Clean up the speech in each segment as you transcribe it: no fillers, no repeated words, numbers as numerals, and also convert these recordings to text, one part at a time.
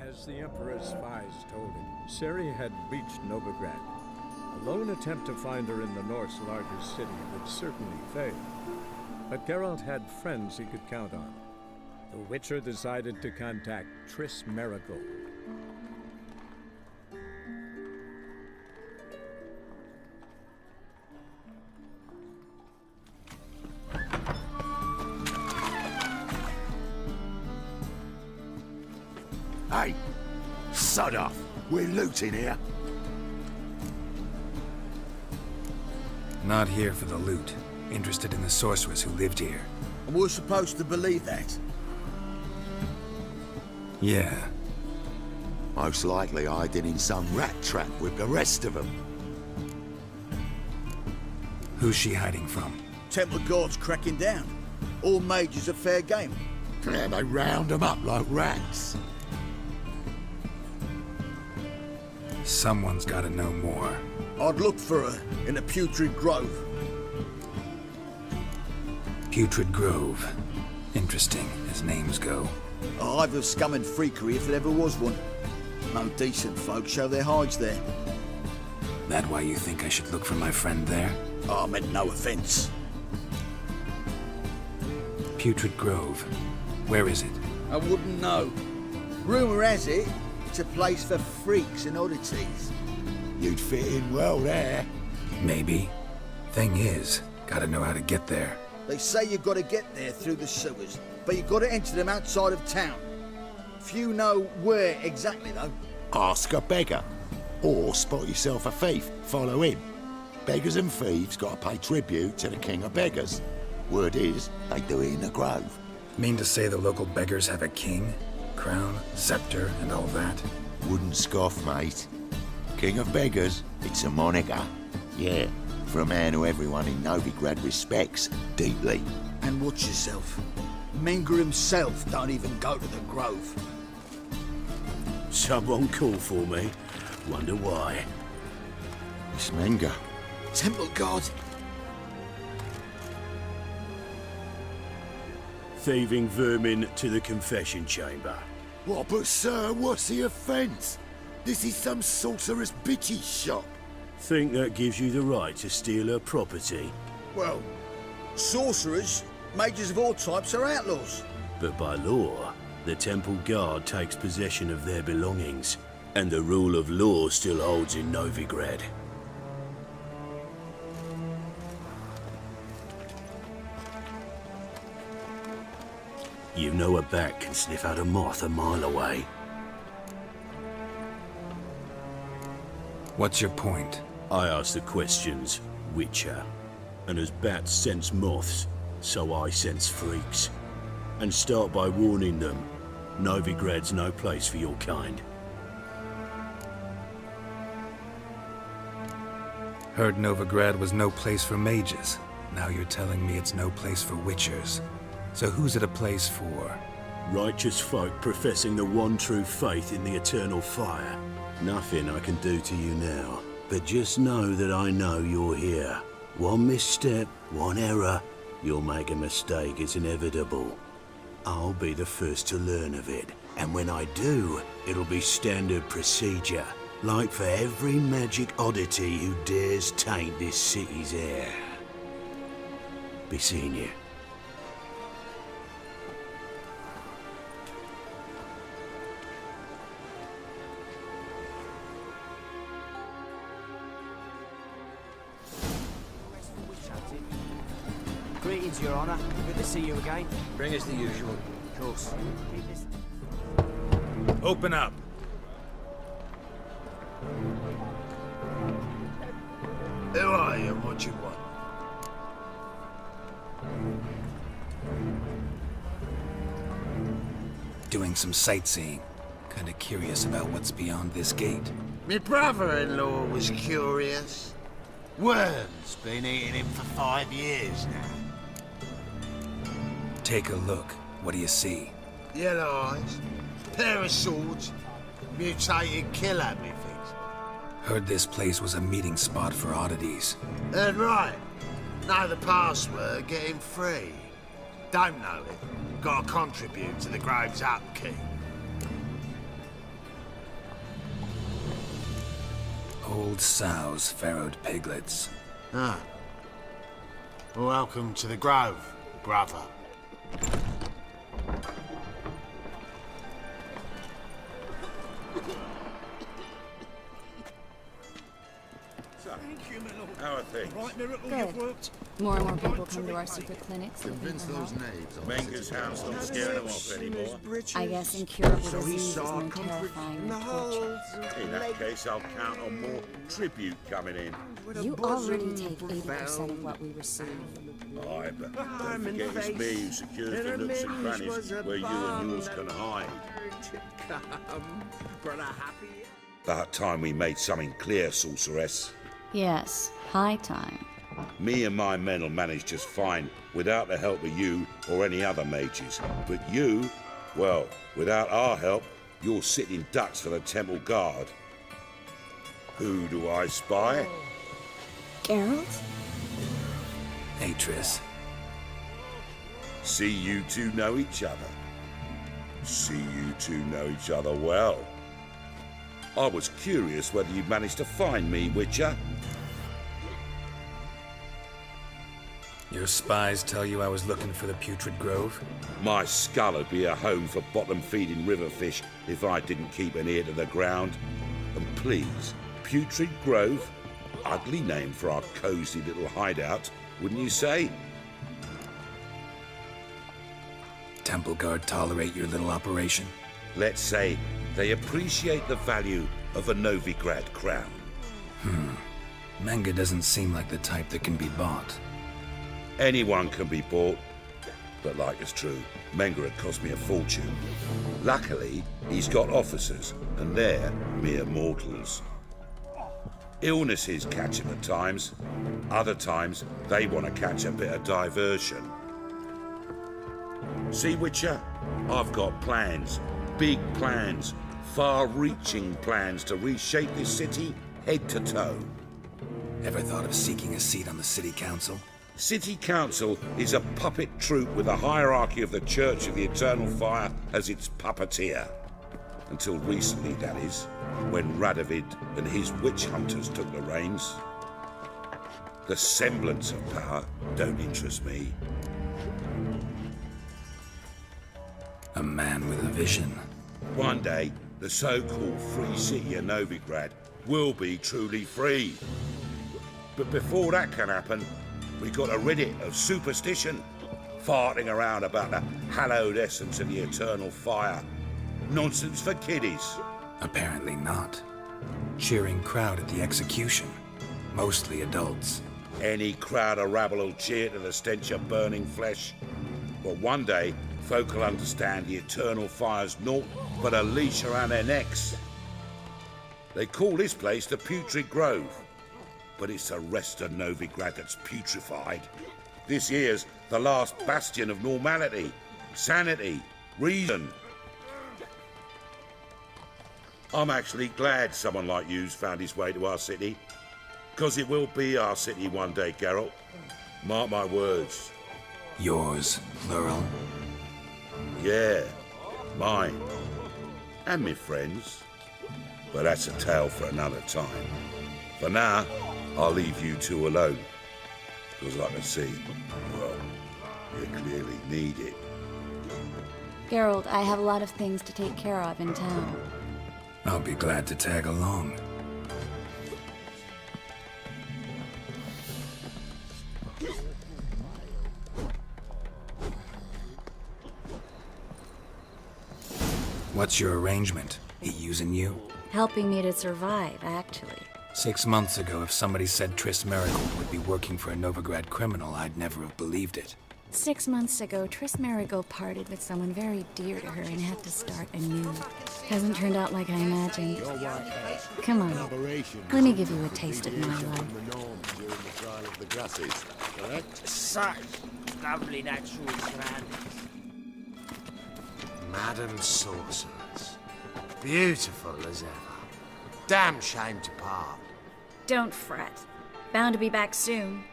As the Emperor's spies told him, Ciri had reached Novigrad. A lone attempt to find her in the North's largest city would certainly fail. But Geralt had friends he could count on. The Witcher decided to contact Triss Merigold. Hey! Sod off! We're looting here. Not here for the loot. Interested in the sorceress who lived here. And we're supposed to believe that? Yeah. Most likely hiding in some rat trap with the rest of them. Who's she hiding from? Temple Guard's cracking down. All mages are fair game. Yeah, they round them up like rats. Someone's gotta know more. I'd look for her in the Putrid Grove. Putrid Grove. Interesting, as names go. A hive of scum and freakery if there ever was one. No decent folk show their hides there. That why you think I should look for my friend there? Oh, I meant no offense. Putrid Grove. Where is it? I wouldn't know. Rumour has it, it's a place for freaks and oddities. You'd fit in well there. Maybe. Thing is, gotta know how to get there. They say you've got to get there through the sewers, but you've got to enter them outside of town. Few know where exactly, though. Ask a beggar. Or spot yourself a thief. Follow him. Beggars and thieves got to pay tribute to the king of beggars. Word is, they do it in the grove. Mean to say the local beggars have a king? Crown, scepter, and all that? Wouldn't scoff, mate. King of beggars, it's a moniker. Yeah, for a man who everyone in Novigrad respects deeply. And watch yourself. Menger himself don't even go to the grove. Someone called for me. Wonder why. It's Menger. Temple Guard. Thieving vermin to the confession chamber. What, but sir, what's the offence? This is some sorcerer's bitchy shop. Think that gives you the right to steal her property. Well, sorcerers, mages of all types are outlaws. But by law, the temple guard takes possession of their belongings, and the rule of law still holds in Novigrad. You know a bat can sniff out a moth a mile away. What's your point? I ask the questions, Witcher. And as bats sense moths, so I sense freaks. And start by warning them, Novigrad's no place for your kind. Heard Novigrad was no place for mages. Now you're telling me it's no place for witchers. So who's it a place for? Righteous folk professing the one true faith in the eternal fire. Nothing I can do to you now, but just know that I know you're here. One misstep, one error, you'll make a mistake, it's inevitable. I'll be the first to learn of it, and when I do, it'll be standard procedure, like for every magic oddity who dares taint this city's air. Be seeing you. Greetings, Your Honor. Good to see you again. Bring us the usual. Of course. Open up! Who are you and what you want? Doing some sightseeing. Kinda curious about what's beyond this gate. My brother-in-law was curious. Worm's been eating him for 5 years now. Take a look. What do you see? Yellow eyes, pair of swords, mutated killer methods. Heard this place was a meeting spot for oddities. And right. Know the password, get him free. Don't know it. Gotta contribute to the Grove's upkeep. Old sows, farrowed piglets. Ah. Welcome to the Grove, brother. How are things? Good. More and more people come to our secret clinics looking for help. Menger's hounds not scaring them off anymore. I guess incurable disease is more terrifying than torture. In that case, I'll count on more tribute coming in. You already take 80% of what we receive. Aye, but don't forget it's me who secures the nooks and crannies where you and yours can hide. About time we made something clear, Sorceress. Yes, high time. Me and my men will manage just fine without the help of you or any other mages. But you, well, without our help, you're sitting ducks for the temple guard. Who do I spy? Geralt? Hey, Triss. See you two know each other. See you two know each other well. I was curious whether you'd managed to find me, Witcher. Your spies tell you I was looking for the Putrid Grove? My skull would be a home for bottom-feeding river fish if I didn't keep an ear to the ground. And please, Putrid Grove? Ugly name for our cosy little hideout, wouldn't you say? Temple Guard tolerate your little operation? Let's say they appreciate the value of a Novigrad crown. Menger doesn't seem like the type that can be bought. Anyone can be bought, but like it's true, Menger had cost me a fortune. Luckily, he's got officers, and they're mere mortals. Illnesses catch him at times. Other times, they want to catch a bit of diversion. See, Witcher, I've got plans. Big plans. Far-reaching plans to reshape this city head to toe. Ever thought of seeking a seat on the city council? City Council is a puppet troupe with a hierarchy of the Church of the Eternal Fire as its puppeteer. Until recently, that is, when Radovid and his witch hunters took the reins. The semblance of power don't interest me. A man with a vision. One day, the so-called free city of Novigrad will be truly free. But before that can happen, we got to rid it of superstition, farting around about the hallowed essence of the eternal fire. Nonsense for kiddies. Apparently not. Cheering crowd at the execution. Mostly adults. Any crowd of rabble will cheer to the stench of burning flesh. But one day, folk will understand the eternal fire's naught but a leash around their necks. They call this place the Putrid Grove. But it's the rest of Novigrad that's putrefied. This here's the last bastion of normality, sanity, reason. I'm actually glad someone like you's found his way to our city. Because it will be our city one day, Geralt. Mark my words. Yours, plural. Yeah, mine. And me friends. But that's a tale for another time. For now, I'll leave you two alone. Because I can see, well, you clearly need it. Geralt, I have a lot of things to take care of in town. I'll be glad to tag along. What's your arrangement? He using you? Helping me to survive, actually. 6 months ago, if somebody said Triss Merigold would be working for a Novigrad criminal, I'd never have believed it. 6 months ago, Triss Merigold parted with someone very dear to her and had to start anew. Hasn't turned out like I imagined. Come on, let me give you a taste of my life. Such lovely natural surroundings. Madam Sorceress. Beautiful as ever. Damn shame to part. Don't fret. Bound to be back soon.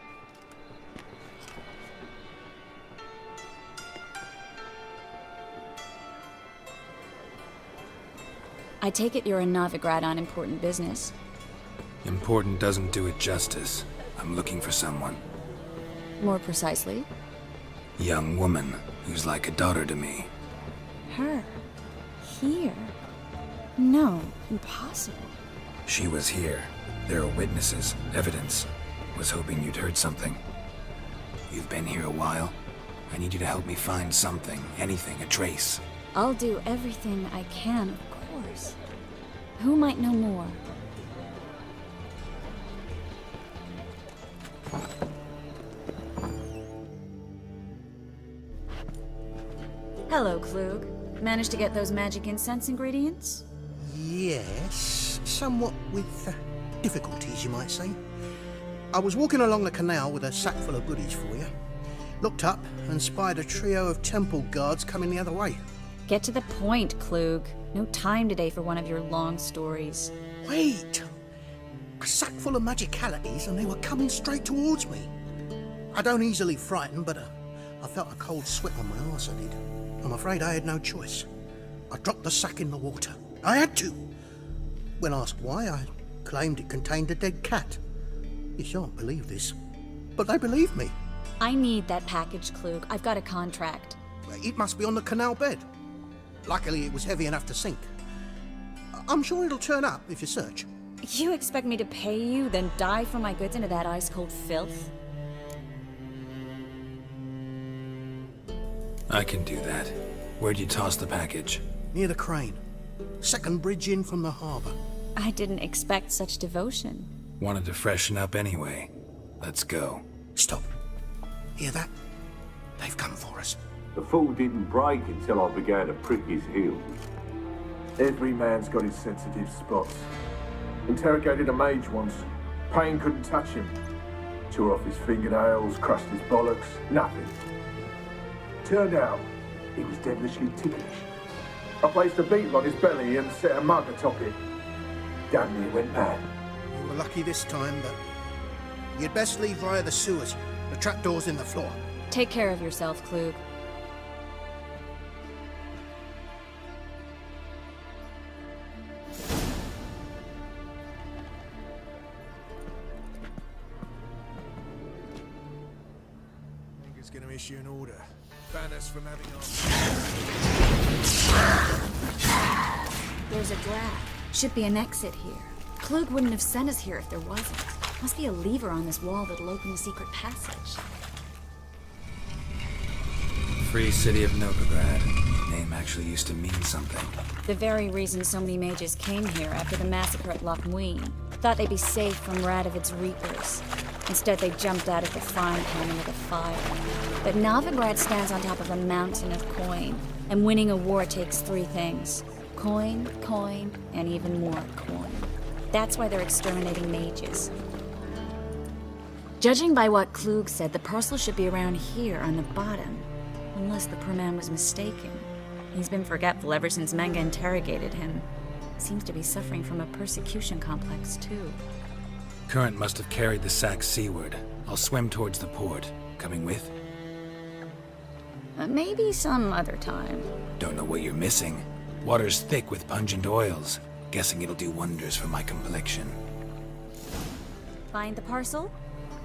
I take it you're in Novigrad on important business. Important doesn't do it justice. I'm looking for someone. More precisely? Young woman who's like a daughter to me. Her? Here? No, impossible. She was here. There are witnesses, evidence. Was hoping you'd heard something. You've been here a while. I need you to help me find something, anything, a trace. I'll do everything I can, of course. Who might know more? Hello, Klug. Managed to get those magic incense ingredients? Yes, somewhat with difficulties, you might say. I was walking along the canal with a sack full of goodies for you. Looked up and spied a trio of temple guards coming the other way. Get to the point, Klug. No time today for one of your long stories. Wait! A sack full of magicalities and they were coming straight towards me. I don't easily frighten, but I felt a cold sweat on my arse, I did. I'm afraid I had no choice. I dropped the sack in the water. I had to. When asked why, I claimed it contained a dead cat. You shan't believe this, but they believed me. I need that package, Klug. I've got a contract. It must be on the canal bed. Luckily, it was heavy enough to sink. I'm sure it'll turn up if you search. You expect me to pay you, then dive for my goods into that ice-cold filth? I can do that. Where'd you toss the package? Near the crane. Second bridge in from the harbour. I didn't expect such devotion. Wanted to freshen up anyway. Let's go. Stop. Hear that? They've come for us. The fall didn't break until I began to prick his heels. Every man's got his sensitive spots. Interrogated a mage once. Pain couldn't touch him. Tore off his fingernails, crushed his bollocks, nothing. Turned out, he was devilishly ticklish. I placed a beetle on his belly and set a mug atop it. Damn near went mad. You were lucky this time, but you'd best leave via the sewers. The trapdoor's in the floor. Take care of yourself, Klug. It's going to issue an order. Ban us from having our... There's a draft. Should be an exit here. Klug wouldn't have sent us here if there wasn't. Must be a lever on this wall that'll open the secret passage. Free City of Novigrad. Name actually used to mean something. The very reason so many mages came here after the massacre at Loch Muin. Thought they'd be safe from Radovid's reapers. Instead, they jumped out of the frying pan into the fire. But Novigrad stands on top of a mountain of coin, and winning a war takes three things. Coin, coin, and even more coin. That's why they're exterminating mages. Judging by what Klug said, the parcel should be around here on the bottom. Unless the poor man was mistaken. He's been forgetful ever since Menga interrogated him. Seems to be suffering from a persecution complex, too. Current must have carried the sack seaward. I'll swim towards the port. Coming with? Maybe some other time. Don't know what you're missing. Water's thick with pungent oils. Guessing it'll do wonders for my complexion. Find the parcel?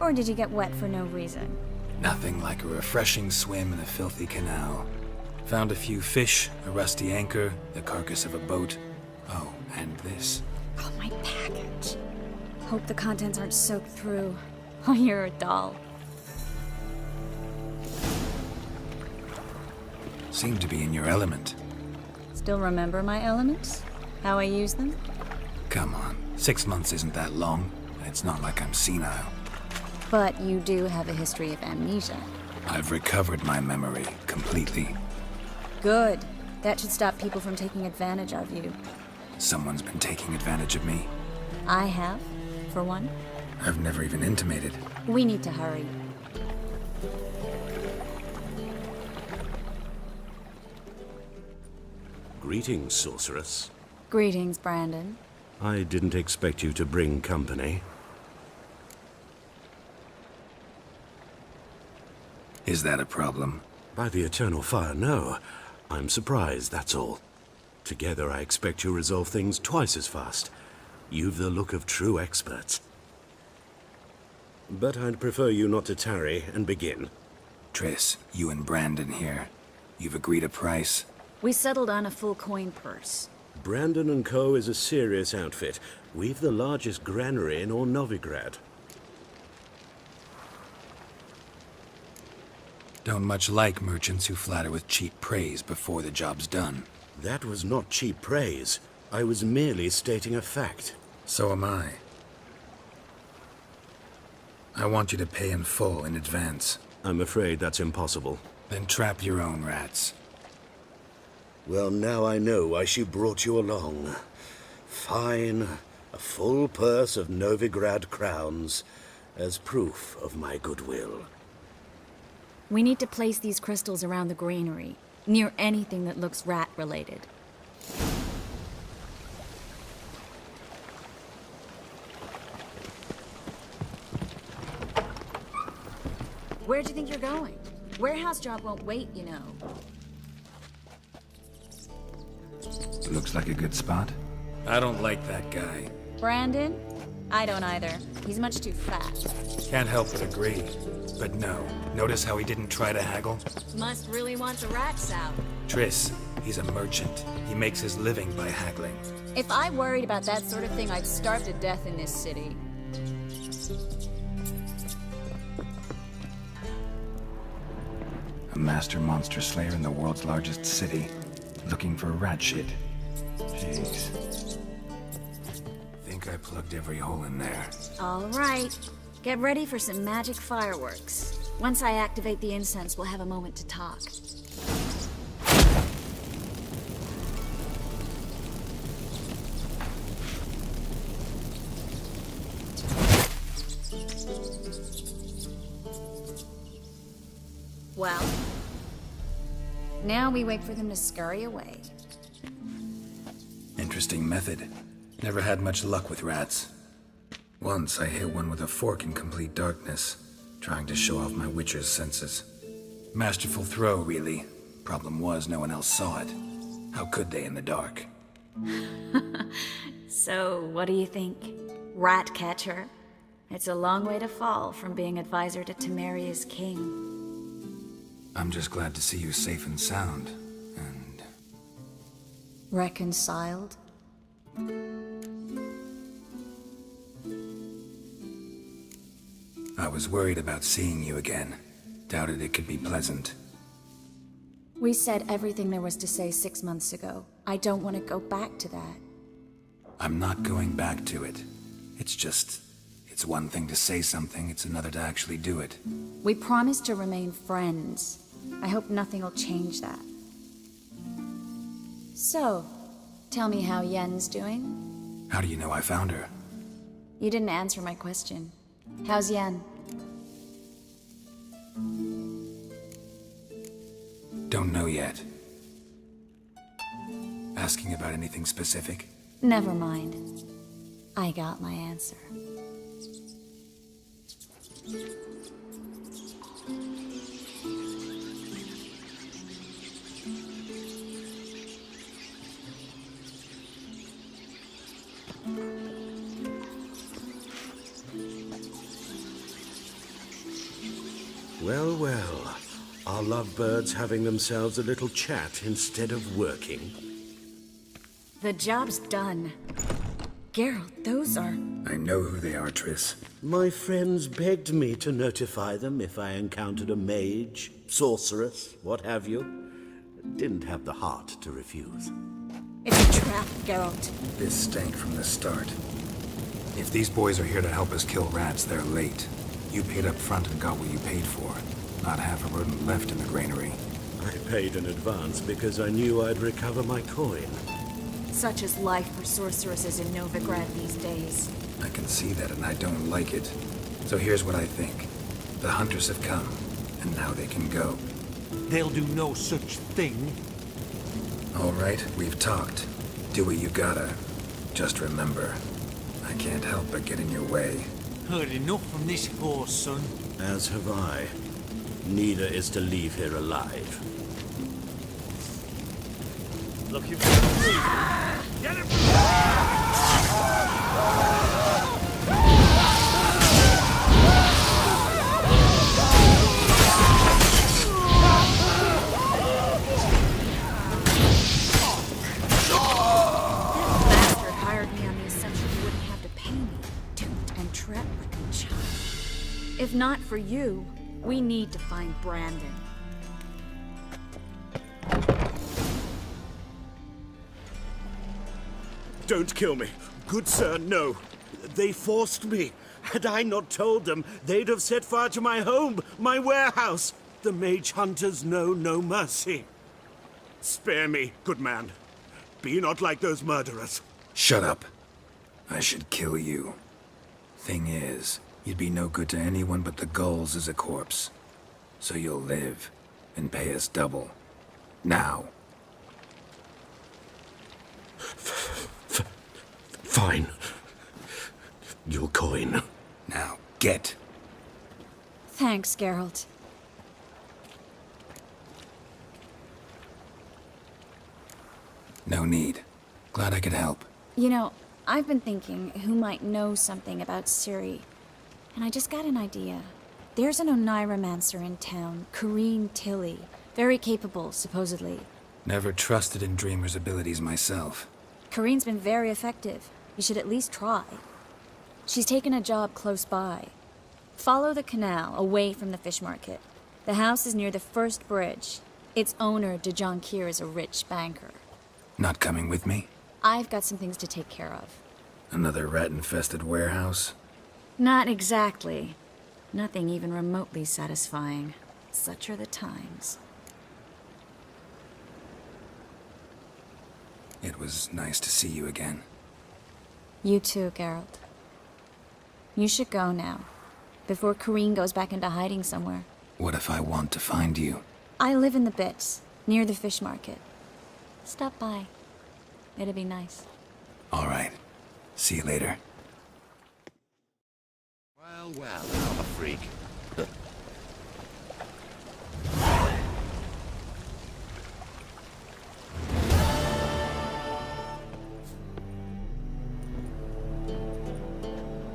Or did you get wet for no reason? Nothing like a refreshing swim in a filthy canal. Found a few fish, a rusty anchor, the carcass of a boat. Oh, and this. Oh, my package. Hope the contents aren't soaked through. Oh, you're a doll. Seem to be in your element. Still remember my elements? How I use them? Come on, 6 months isn't that long. It's not like I'm senile. But you do have a history of amnesia. I've recovered my memory completely. Good. That should stop people from taking advantage of you. Someone's been taking advantage of me. I have, for one. I've never even intimated. We need to hurry. Greetings, sorceress. Greetings, Brandon. I didn't expect you to bring company. Is that a problem? By the eternal fire, no. I'm surprised, that's all. Together, I expect you resolve things twice as fast. You've the look of true experts. But I'd prefer you not to tarry and begin. Triss, you and Brandon here. You've agreed a price? We settled on a full coin purse. Brandon & Co. is a serious outfit. We've the largest granary in all Novigrad. Don't much like merchants who flatter with cheap praise before the job's done. That was not cheap praise. I was merely stating a fact. So am I. I want you to pay in full in advance. I'm afraid that's impossible. Then trap your own rats. Well, now I know why she brought you along. Fine. A full purse of Novigrad crowns as proof of my goodwill. We need to place these crystals around the granary, near anything that looks rat-related. Where do you think you're going? Warehouse job won't wait, you know. Looks like a good spot. I don't like that guy. Brandon? I don't either. He's much too fat. Can't help but agree. But no. Notice how he didn't try to haggle? Must really want the rats out. Triss, he's a merchant. He makes his living by haggling. If I worried about that sort of thing, I'd starve to death in this city. A master monster slayer in the world's largest city. Looking for rat shit. Jeez. Think I plugged every hole in there. All right. Get ready for some magic fireworks. Once I activate the incense, we'll have a moment to talk. Well, now we wait for them to scurry away. Interesting method. Never had much luck with rats. Once I hit one with a fork in complete darkness, trying to show off my witcher's senses. Masterful throw, really. Problem was, no one else saw it. How could they in the dark? So, what do you think? Rat catcher? It's a long way to fall from being advisor to Temeria's king. I'm just glad to see you safe and sound, and... Reconciled? I was worried about seeing you again. Doubted it could be pleasant. We said everything there was to say 6 months ago. I don't want to go back to that. I'm not going back to it. It's just... It's one thing to say something, it's another to actually do it. We promised to remain friends. I hope nothing will change that. So, tell me how Yen's doing? How do you know I found her? You didn't answer my question. How's Yen? Don't know yet. Asking about anything specific? Never mind. I got my answer. Well, well. Are lovebirds having themselves a little chat instead of working? The job's done. Geralt, those are... I know who they are, Triss. My friends begged me to notify them if I encountered a mage, sorceress, what have you. Didn't have the heart to refuse. It's a trap, Geralt. This stank from the start. If these boys are here to help us kill rats, they're late. You paid up front and got what you paid for. Not half a rodent left in the granary. I paid in advance because I knew I'd recover my coin. Such is life for sorceresses in Novigrad these days. I can see that and I don't like it. So here's what I think. The hunters have come, and now they can go. They'll do no such thing. All right, we've talked. Do what you gotta. Just remember, I can't help but get in your way. Heard enough from this horse, son. As have I. Neither is to leave here alive. Looking for the Get him! If not for you, we need to find Brandon. Don't kill me. Good sir, no. They forced me. Had I not told them, they'd have set fire to my home, my warehouse. The mage hunters know no mercy. Spare me, good man. Be not like those murderers. Shut up. I should kill you. Thing is, you'd be no good to anyone but the gulls as a corpse. So you'll live and pay us double. Now. Fine. Your coin. Now, get. Thanks, Geralt. No need. Glad I could help. You know, I've been thinking who might know something about Ciri. And I just got an idea. There's an Oneiromancer in town, Corrine Tilly. Very capable, supposedly. Never trusted in Dreamer's abilities myself. Corrine's been very effective. You should at least try. She's taken a job close by. Follow the canal, away from the fish market. The house is near the first bridge. Its owner, de Jonquier, is a rich banker. Not coming with me? I've got some things to take care of. Another rat-infested warehouse? Not exactly. Nothing even remotely satisfying. Such are the times. It was nice to see you again. You too, Geralt. You should go now, before Corrine goes back into hiding somewhere. What if I want to find you? I live in the Bits, near the fish market. Stop by. It'd be nice. All right. See you later. Well, I'm a freak.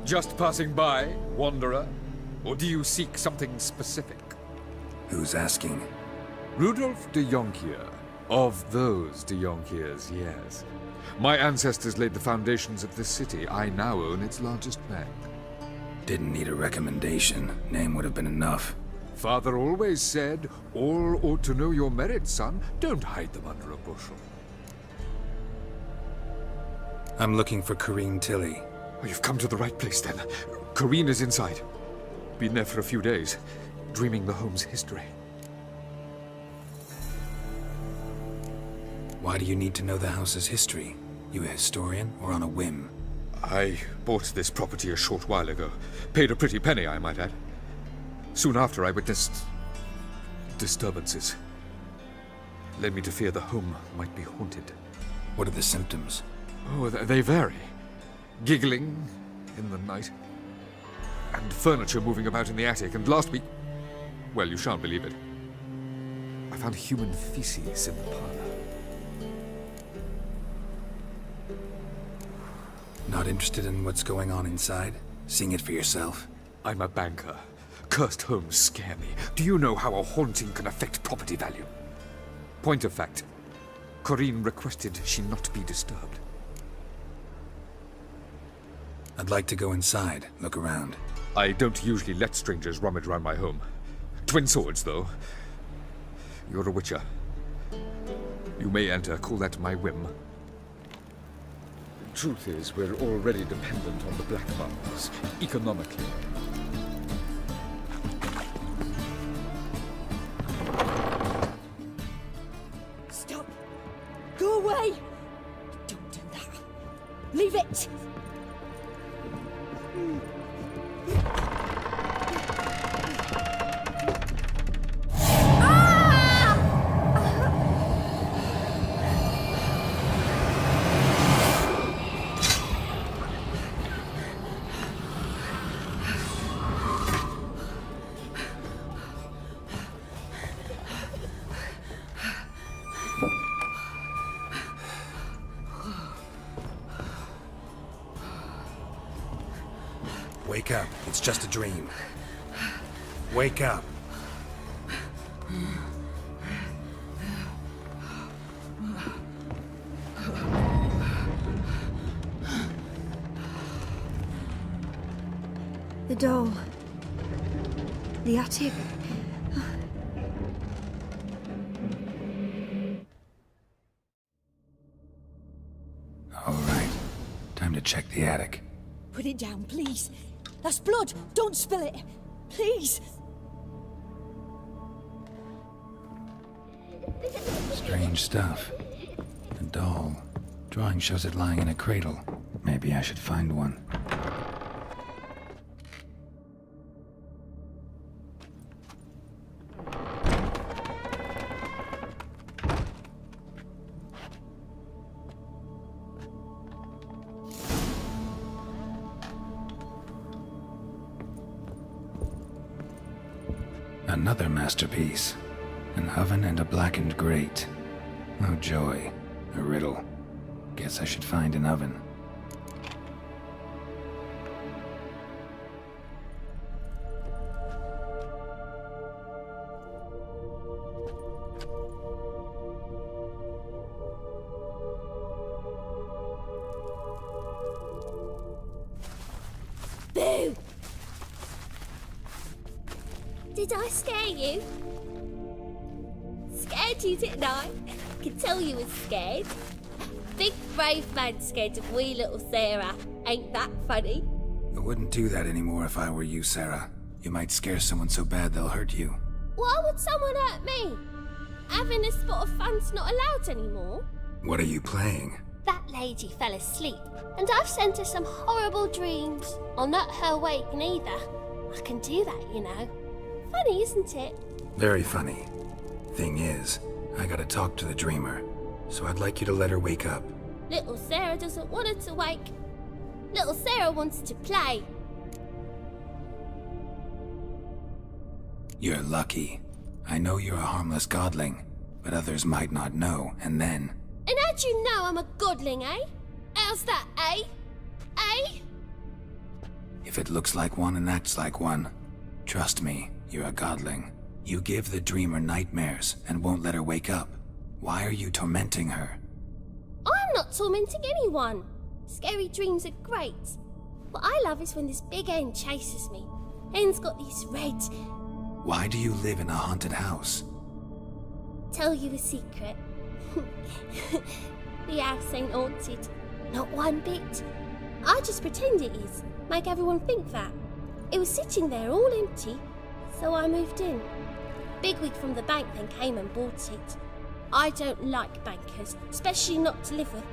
Just passing by, wanderer? Or do you seek something specific? Who's asking? Rudolf de Jonquier. Of those de Jonquiers, yes. My ancestors laid the foundations of this city. I now own its largest bank. Didn't need a recommendation. Name would have been enough. Father always said, all ought to know your merits, son. Don't hide them under a bushel. I'm looking for Corrine Tilly. Oh, you've come to the right place, then. Corrine is inside. Been there for a few days, dreaming the home's history. Why do you need to know the house's history? You a historian, or on a whim? I bought this property a short while ago. Paid a pretty penny, I might add. Soon after, I witnessed disturbances. Led me to fear the home might be haunted. What are the symptoms? Oh, they vary. Giggling in the night. And furniture moving about in the attic. And last week... well, you shan't believe it. I found human feces in the parlor. Not interested in what's going on inside? Seeing it for yourself? I'm a banker. Cursed homes scare me. Do you know how a haunting can affect property value? Point of fact, Corrine requested she not be disturbed. I'd like to go inside, look around. I don't usually let strangers rummage around my home. Twin swords, though. You're a witcher. You may enter, call that my whim. Truth is, we're already dependent on the black markets, economically. Stop! Go away! Don't do that. Leave it! Wake up. It's just a dream. Wake up. The doll. The attic. All right. Time to check the attic. Put it down, please. That's blood. Don't spill it. Please. Strange stuff. A doll. Drawing shows it lying in a cradle. Maybe I should find one. Another masterpiece. An oven and a blackened grate. Oh joy. A riddle. Guess I should find an oven. Boo! Did I scare you? Scared you, didn't I? Could tell you was scared. Big brave man scared of wee little Sarah. Ain't that funny? I wouldn't do that anymore if I were you, Sarah. You might scare someone so bad they'll hurt you. Why would someone hurt me? Having a spot of fun's not allowed anymore. What are you playing? That lady fell asleep, and I've sent her some horrible dreams. I'll not her wake neither. I can do that, you know. Funny, isn't it? Very funny. Thing is, I gotta talk to the dreamer, so I'd like you to let her wake up. Little Sarah doesn't want her to wake. Little Sarah wants to play. You're lucky. I know you're a harmless godling, but others might not know, and then... And how'd you know I'm a godling, eh? How's that, eh? Eh? If it looks like one and acts like one, trust me, you're a godling. You give the dreamer nightmares and won't let her wake up. Why are you tormenting her? I'm not tormenting anyone. Scary dreams are great. What I love is when this big hen chases me. Hen's got these red... Why do you live in a haunted house? Tell you a secret. The house ain't haunted. Not one bit. I just pretend it is. Make everyone think that. It was sitting there all empty, so I moved in. Bigwig from the bank then came and bought it. I don't like bankers, especially not to live with,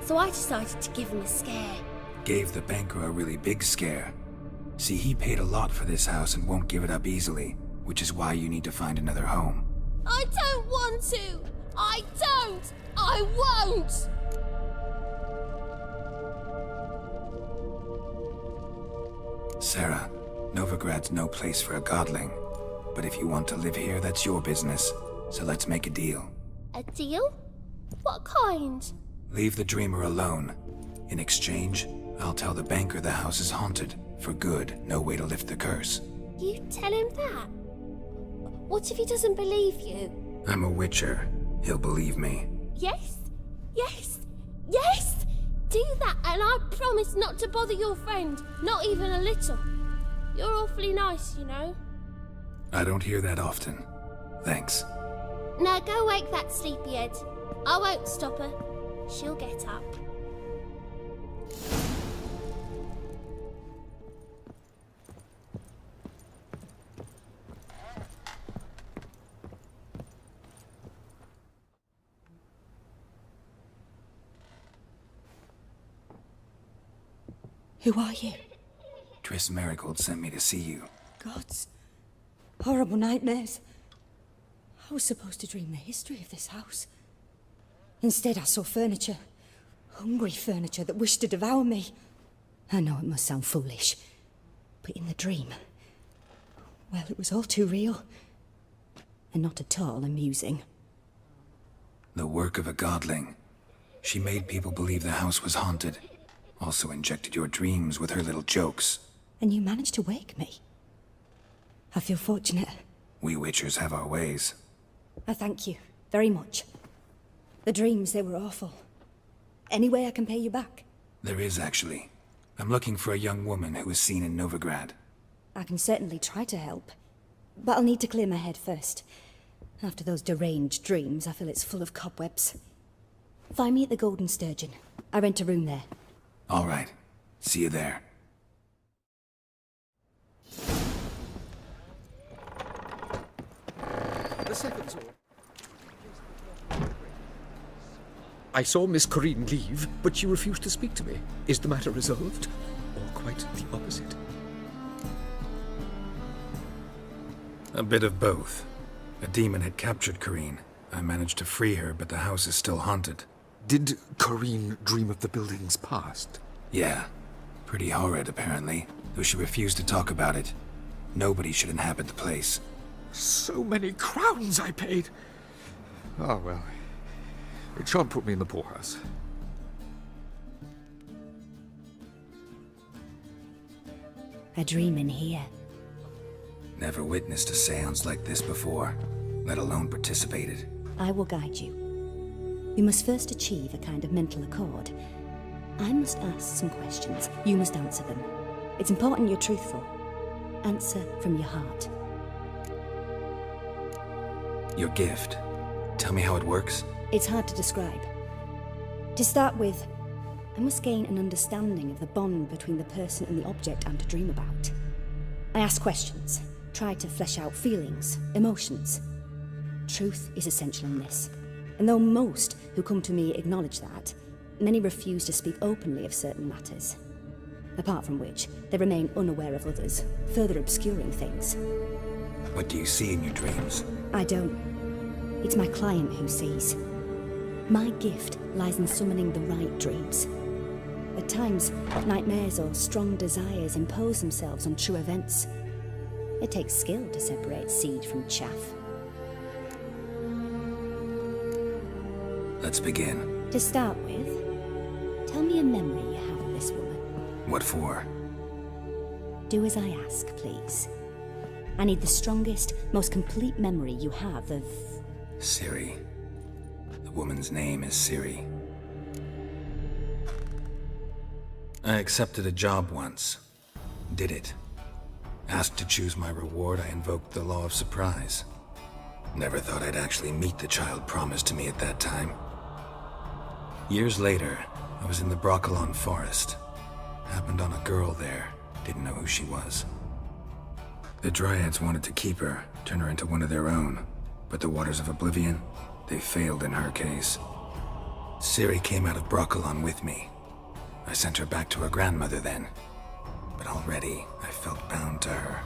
so I decided to give him a scare. Gave the banker a really big scare. See, he paid a lot for this house and won't give it up easily, which is why you need to find another home. I don't want to! I don't! I won't! Sarah, Novigrad's no place for a godling. But if you want to live here, that's your business. So let's make a deal. A deal? What kind? Leave the dreamer alone. In exchange, I'll tell the banker the house is haunted. For good, no way to lift the curse. You tell him that? What if he doesn't believe you? I'm a witcher. He'll believe me. Yes? Yes? Yes! Do that and I promise not to bother your friend. Not even a little. You're awfully nice, you know. I don't hear that often. Thanks. Now go wake that sleepyhead. I won't stop her. She'll get up. Who are you? Triss Marigold sent me to see you. Gods. Horrible nightmares. I was supposed to dream the history of this house. Instead, I saw furniture. Hungry furniture that wished to devour me. I know it must sound foolish, but in the dream, well, it was all too real. And not at all amusing. The work of a godling. She made people believe the house was haunted. Also injected your dreams with her little jokes. And you managed to wake me. I feel fortunate. We witchers have our ways. I thank you very much. The dreams, they were awful. Any way I can pay you back? There is, actually. I'm looking for a young woman who was seen in Novigrad. I can certainly try to help. but I'll need to clear my head first. After those deranged dreams, I feel it's full of cobwebs. Find me at the Golden Sturgeon. I rent a room there. All right. See you there. The second sword. I saw Miss Corinne leave, but she refused to speak to me. Is the matter resolved? Or quite the opposite? A bit of both. A demon had captured Corinne. I managed to free her, but the house is still haunted. Did Corinne dream of the building's past? Yeah. Pretty horrid, apparently, though she refused to talk about it. Nobody should inhabit the place. So many crowns I paid! Ah, well. It shan't put me in the poorhouse. A dream in here. Never witnessed a seance like this before, let alone participated. I will guide you. You must first achieve a kind of mental accord. I must ask some questions. You must answer them. It's important you're truthful. Answer from your heart. Your gift. Tell me how it works. It's hard to describe. To start with, I must gain an understanding of the bond between the person and the object I'm to dream about. I ask questions, try to flesh out feelings, emotions. Truth is essential in this. And though most who come to me acknowledge that, many refuse to speak openly of certain matters. Apart from which, they remain unaware of others, further obscuring things. What do you see in your dreams? I don't. It's my client who sees. My gift lies in summoning the right dreams. At times, nightmares or strong desires impose themselves on true events. It takes skill to separate seed from chaff. Let's begin. To start with, tell me a memory you have of this woman. What for? Do as I ask, please. I need the strongest, most complete memory you have of... Ciri. The woman's name is Ciri. I accepted a job once. Did it. Asked to choose my reward, I invoked the law of surprise. Never thought I'd actually meet the child promised to me at that time. Years later, I was in the Broccolon forest. Happened on a girl there. Didn't know who she was. The Dryads wanted to keep her, turn her into one of their own. But the Waters of Oblivion, they failed in her case. Ciri came out of Broccolon with me. I sent her back to her grandmother then. But already, I felt bound to her.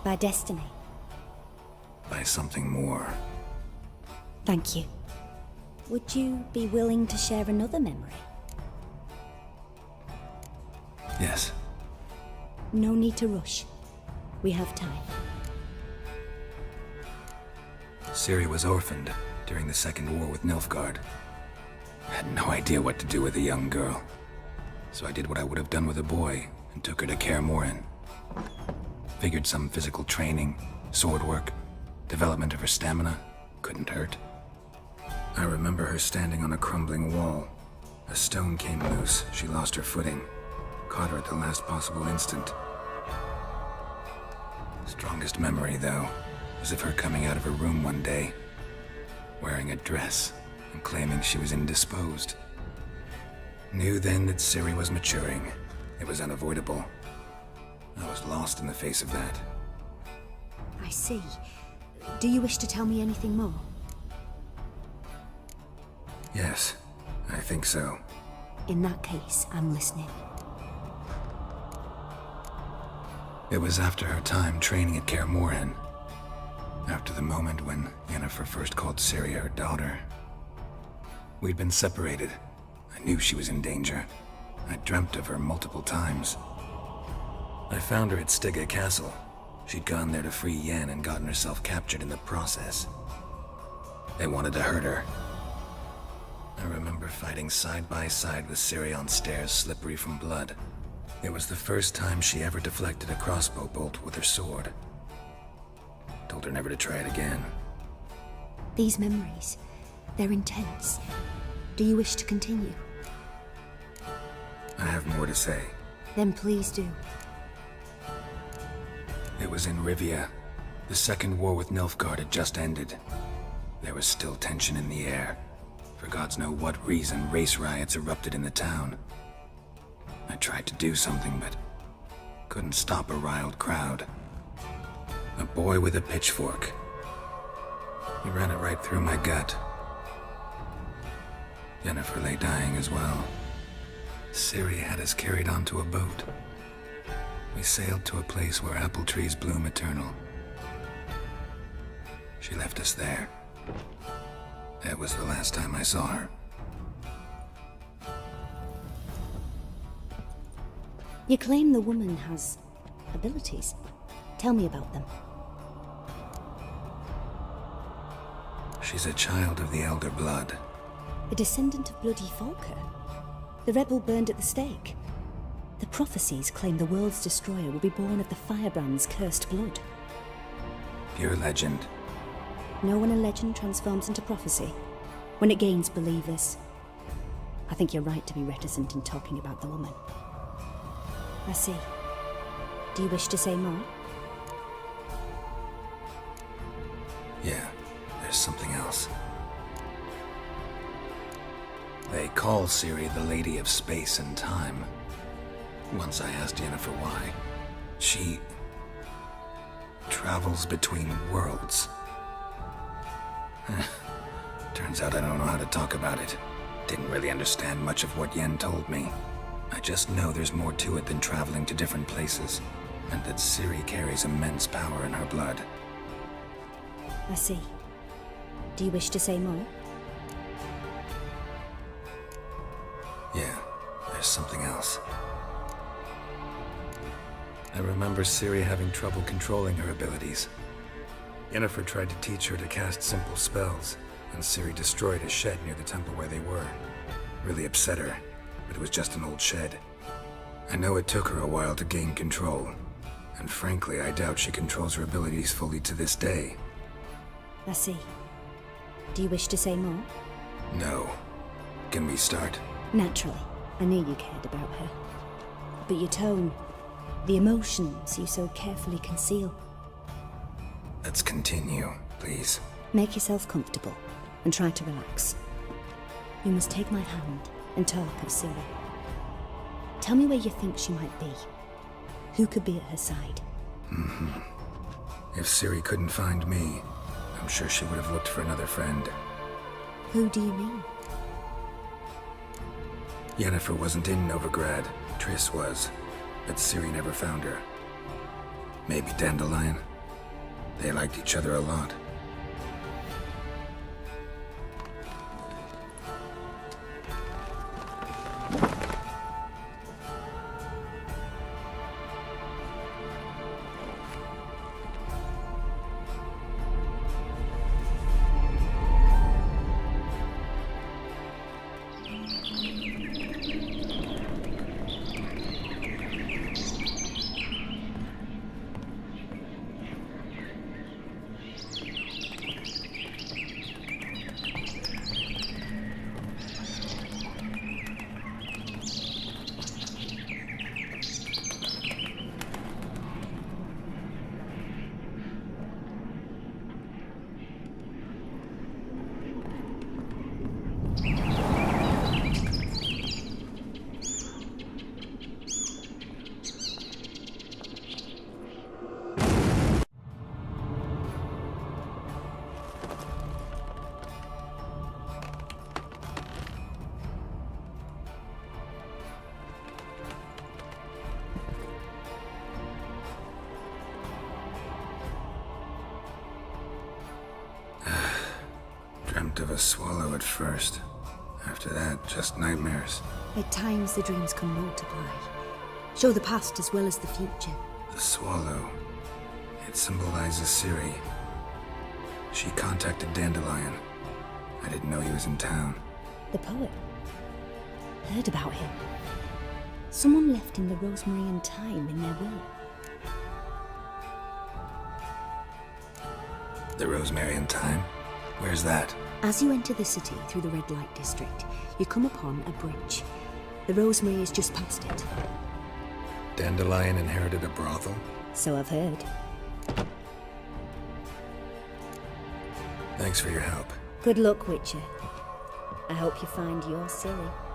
By destiny. By something more. Thank you. Would you be willing to share another memory? Yes. No need to rush. We have time. Ciri was orphaned during the Second War with Nilfgaard. I had no idea what to do with a young girl. So I did what I would have done with a boy and took her to Kaer Morhen. Figured some physical training, sword work, development of her stamina couldn't hurt. I remember her standing on a crumbling wall. A stone came loose, she lost her footing. Caught her at the last possible instant. Strongest memory, though, was of her coming out of her room one day, wearing a dress and claiming she was indisposed. Knew then that Ciri was maturing. It was unavoidable. I was lost in the face of that. I see. Do you wish to tell me anything more? Yes, I think so. In that case, I'm listening. It was after her time training at Kaer Morhen. After the moment when Yennefer first called Ciri her daughter. We'd been separated. I knew she was in danger. I dreamt of her multiple times. I found her at Stygga Castle. She'd gone there to free Yen and gotten herself captured in the process. They wanted to hurt her. I remember fighting side by side with Ciri on stairs slippery from blood. It was the first time she ever deflected a crossbow bolt with her sword. Told her never to try it again. These memories, they're intense. Do you wish to continue? I have more to say. Then please do. It was in Rivia. The Second War with Nilfgaard had just ended. There was still tension in the air. For gods know what reason, race riots erupted in the town. I tried to do something, but couldn't stop a riled crowd. A boy with a pitchfork. He ran it right through my gut. Yennefer lay dying as well. Ciri had us carried onto a boat. We sailed to a place where apple trees bloom eternal. She left us there. That was the last time I saw her. You claim the woman has abilities. Tell me about them. She's a child of the Elder Blood. A descendant of bloody Volker. The rebel burned at the stake. The prophecies claim the world's destroyer will be born of the firebrand's cursed blood. Pure legend. Know when a legend transforms into prophecy? When it gains believers. I think you're right to be reticent in talking about the woman. I see. Do you wish to say more? Yeah, there's something else. They call Ciri the Lady of Space and Time. Once I asked Yennefer why. She travels between worlds. Turns out I don't know how to talk about it. Didn't really understand much of what Yen told me. I just know there's more to it than traveling to different places, and that Ciri carries immense power in her blood. I see. Do you wish to say more? Yeah, there's something else. I remember Ciri having trouble controlling her abilities. Yennefer tried to teach her to cast simple spells, and Ciri destroyed a shed near the temple where they were. Really upset her, but it was just an old shed. I know it took her a while to gain control, and frankly, I doubt she controls her abilities fully to this day. I see. Do you wish to say more? No. Can we start? Naturally. I knew you cared about her. But your tone, the emotions you so carefully conceal. Let's continue, please. Make yourself comfortable and try to relax. You must take my hand and talk of Ciri. Tell me where you think she might be. Who could be at her side? If Ciri couldn't find me, I'm sure she would have looked for another friend. Who do you mean? Yennefer wasn't in Novigrad. Triss was. But Ciri never found her. Maybe Dandelion? They liked each other a lot. Dreamt of a swallow at first. After that, just nightmares. At times the dreams can multiply. Show the past as well as the future. The swallow. It symbolizes Ciri. She contacted Dandelion. I didn't know he was in town. The poet. Heard about him. Someone left in the Rosemary and Thyme in their will. The Rosemary and Thyme? Where's that? As you enter the city through the red light district, you come upon a bridge. The Rosemary is just past it. Dandelion inherited a brothel? So I've heard. Thanks for your help. Good luck, Witcher. I hope you find your Ciri.